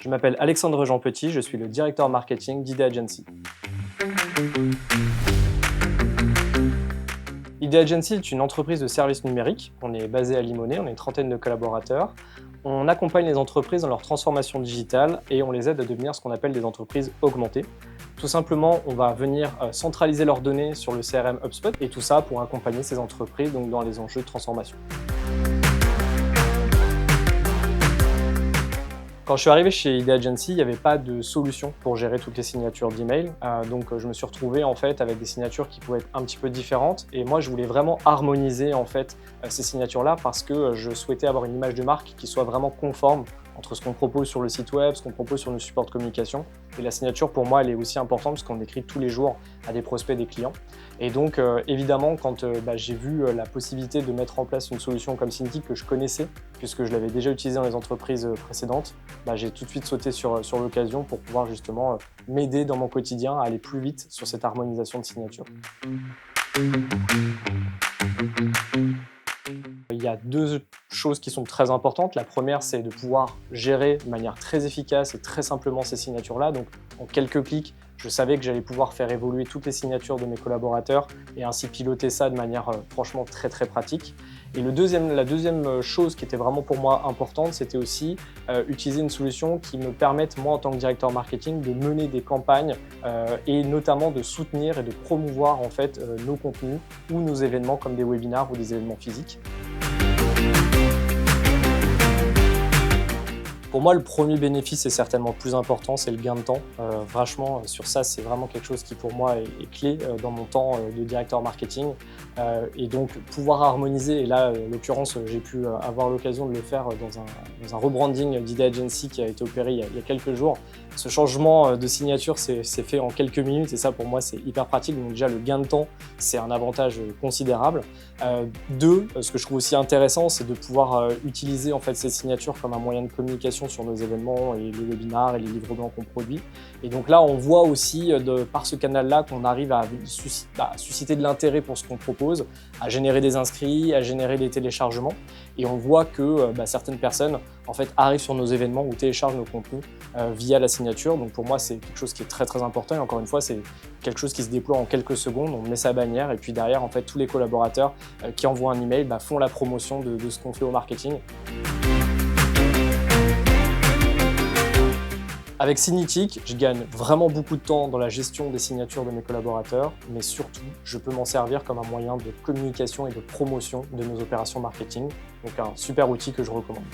Je m'appelle Alexandre Jean-Petit, je suis le directeur marketing d'ID Agency. ID Agency est une entreprise de services numériques. On est basé à Limonest, on est une trentaine de collaborateurs. On accompagne les entreprises dans leur transformation digitale et on les aide à devenir ce qu'on appelle des entreprises augmentées. Tout simplement, on va venir centraliser leurs données sur le CRM HubSpot et tout ça pour accompagner ces entreprises donc dans les enjeux de transformation. Quand je suis arrivé chez ID Agency, il n'y avait pas de solution pour gérer toutes les signatures d'email. Donc je me suis retrouvé en fait avec des signatures qui pouvaient être un petit peu différentes. Et moi, je voulais vraiment harmoniser en fait ces signatures-là parce que je souhaitais avoir une image de marque qui soit vraiment conforme entre ce qu'on propose sur le site web, ce qu'on propose sur nos supports de communication. Et la signature, pour moi, elle est aussi importante parce qu'on écrit tous les jours à des prospects, des clients. Et donc, évidemment, quand j'ai vu la possibilité de mettre en place une solution comme Cintiq que je connaissais, puisque je l'avais déjà utilisée dans les entreprises précédentes, j'ai tout de suite sauté sur l'occasion pour pouvoir justement m'aider dans mon quotidien à aller plus vite sur cette harmonisation de signatures. Il y a deux choses qui sont très importantes. La première, c'est de pouvoir gérer de manière très efficace et très simplement ces signatures-là. Donc, en quelques clics, je savais que j'allais pouvoir faire évoluer toutes les signatures de mes collaborateurs et ainsi piloter ça de manière franchement très pratique. Et la deuxième chose qui était vraiment pour moi importante, c'était aussi utiliser une solution qui me permette, moi en tant que directeur marketing, de mener des campagnes et notamment de soutenir et de promouvoir en fait nos contenus ou nos événements comme des webinars ou des événements physiques. Pour moi, le premier bénéfice est certainement le plus important, c'est le gain de temps. Franchement, sur ça, c'est vraiment quelque chose qui pour moi est clé dans mon temps de directeur marketing. Et donc, pouvoir harmoniser, et là, en l'occurrence, j'ai pu avoir l'occasion de le faire dans un rebranding d'ID Agency qui a été opéré il y a quelques jours. Ce changement de signature s'est fait en quelques minutes et ça, pour moi, c'est hyper pratique. Donc déjà, le gain de temps, c'est un avantage considérable. Deux, ce que je trouve aussi intéressant, c'est de pouvoir utiliser en fait ces signatures comme un moyen de communication sur nos événements et les webinars et les livres blancs qu'on produit. Et donc là, on voit aussi par ce canal-là qu'on arrive à susciter de l'intérêt pour ce qu'on propose, à générer des inscrits, à générer des téléchargements. Et on voit que certaines personnes en fait, arrivent sur nos événements ou téléchargent nos contenus via la signature. Donc pour moi, c'est quelque chose qui est très important. Et encore une fois, c'est quelque chose qui se déploie en quelques secondes. On met sa bannière et puis derrière, en fait, tous les collaborateurs qui envoient un email font la promotion de ce qu'on fait au marketing. Avec Cintiq, je gagne vraiment beaucoup de temps dans la gestion des signatures de mes collaborateurs, mais surtout, je peux m'en servir comme un moyen de communication et de promotion de nos opérations marketing. Donc un super outil que je recommande.